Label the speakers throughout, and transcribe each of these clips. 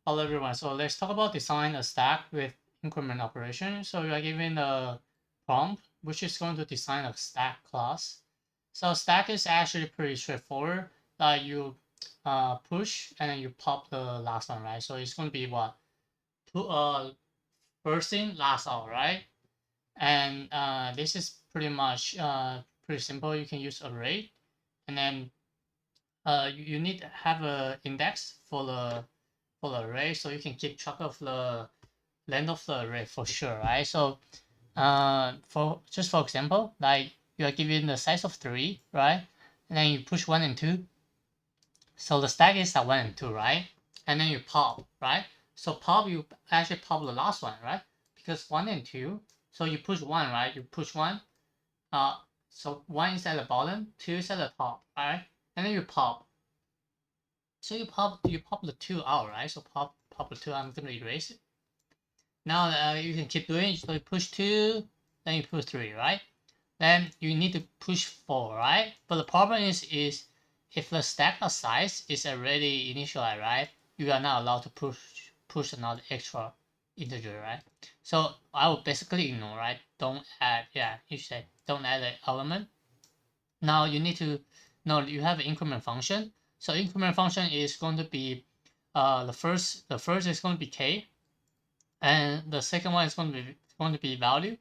Speaker 1: Hello everyone. So let's talk about design a stack with increment operation. So you are given a prompt, which is going to design a stack class. So stack is actually pretty straightforward. You push and then you pop the last one, right? So it's going to be what? First in, last out, right? And this is pretty much pretty simple. You can use array, and then you need to have a index for the array, so you can keep track of the length of the array for sure, right? So for example, like you are given the size of 3, right? And then you push 1 and 2. So the stack is at 1 and 2, right? And then you pop, right? So pop, you actually pop the last one, right? Because 1 and 2, so you push 1, right? You push 1. Uh, so 1 is at the bottom, 2 is at the top, right? And then you pop. So you pop the 2 out, right? So pop the 2. I'm gonna erase it. Now you can keep doing it. So you push 2, then you push 3, right? Then you need to push 4, right? But the problem is if the stack size is already initialized, right? You are not allowed to push another extra integer, right? So I will basically ignore, right? Don't add, yeah, you say don't add an element. Now you need to know you have an increment function. So increment function is going to be the first is going to be k, and the second one is going to be value,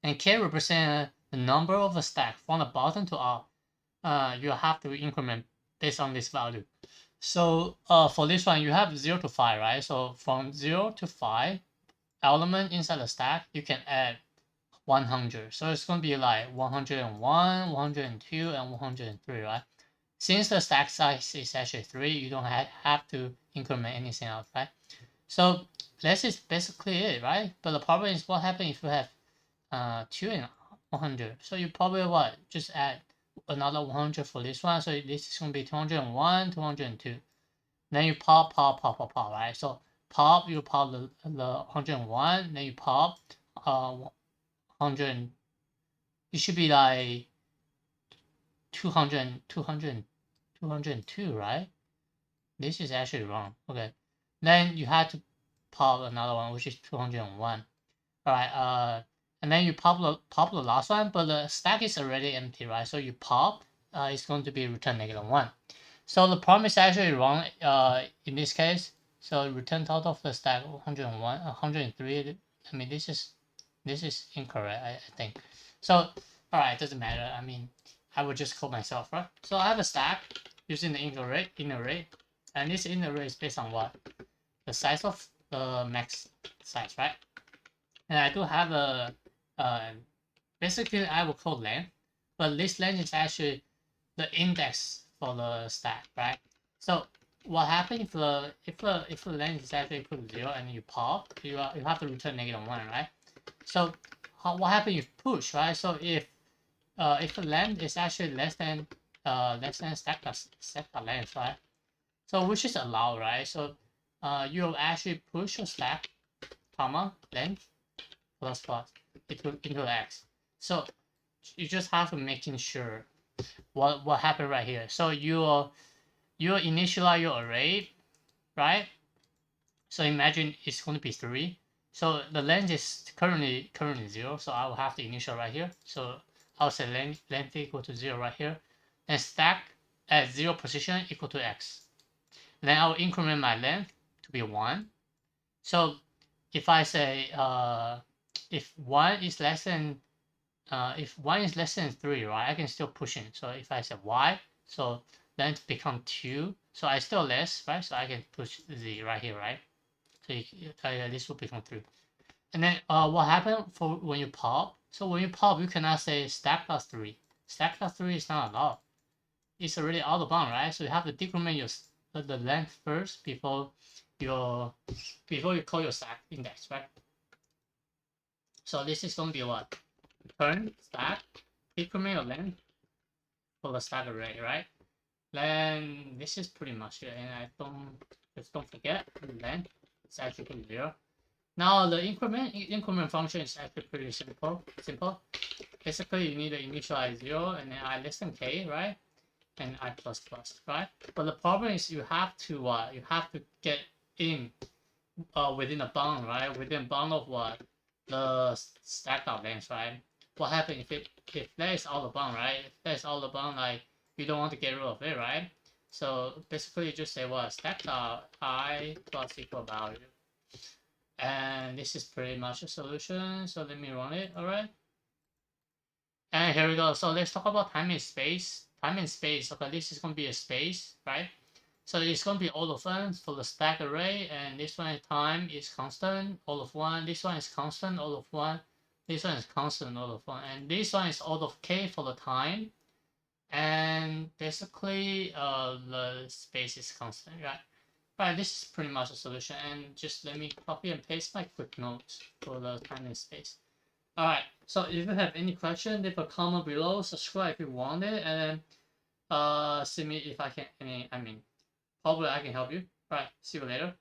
Speaker 1: and k represent the number of the stack from the bottom to up. You have to increment based on this value. So for this one, you have 0 to 5, right? So from 0 to 5 element inside the stack, you can add 100. So it's going to be like 101, 102, and 103, right? Since the stack size is actually 3, you don't have to increment anything else, right? So this is basically it, right? But the problem is what happens if you have 2 and 100. So you probably what? Just add another 100 for this one. So this is going to be 201, 202. Then you pop, right? So pop, you pop the 101, then you pop 100. It should be like 200, 200, 202, right? This is actually wrong. Okay. Then you have to pop another one, which is 201. All right. And then you pop the last one, but the stack is already empty, right? So you pop, it's going to be return -1. So the problem is actually wrong in this case. So return total of the stack 101, 103. I mean, this is incorrect, I think. So all right, it doesn't matter. I mean, I would just code myself, right? So I have a stack using the in array, and this in array is based on what? The size of the max size, right? And I do have a basically I will call length, but this length is actually the index for the stack, right? So what happens if the length is actually equal to 0 and you pop, you have to return -1, right? So what happens if push, right? So if the length is actually less than stack length, right? So which is allowed, right? So you'll actually push your stack, comma length plus into x. So you just have to making sure what happened right here. So you initialize your array, right? So imagine it's going to be 3. So the length is currently 0. So I will have to initial right here. So I'll say length equal to 0 right here, and stack at 0 position equal to x. Then I'll increment my length to be 1. So if I say if 1 is less than 3, right, I can still push in. So if I say y, so then it become 2. So I still less, right? So I can push z right here, right? So this will become 3. And then what happened for when you pop? So when you pop, you cannot say stack plus 3. Stack plus 3 is not allowed. It's already out of bound, right? So you have to decrement your the length first before you call your stack index, right? So this is going to be what? Return stack, decrement your length for the stack array, right? Then this is pretty much it, and I don't forget length is actually equal to 0. Now the increment function is actually pretty simple. Basically, you need to initialize 0 and then I less than k, right? And I plus, right? But the problem is you have to get in within a bound, right? Within a bound of what? The stack dot length, right? What happens if that is out of bound, right? If that is out of bound, like you don't want to get rid of it, right? So basically you just say what stack dot I plus equal value. And this is pretty much a solution. So let me run it, alright? And here we go. So let's talk about time and space. Time and space. Okay, this is gonna be a space, right? So it's gonna be all of n for the stack array, and this one time is constant, all of one. This one is constant, all of one. This one is constant, all of one, and this one is all of k for the time. And basically, the space is constant, right? Right, this is pretty much a solution, and just let me copy and paste my quick notes for the time and space. Alright, so if you have any question, leave a comment below, subscribe if you want it, and see me if I can, I mean, probably I can help you. Alright, see you later.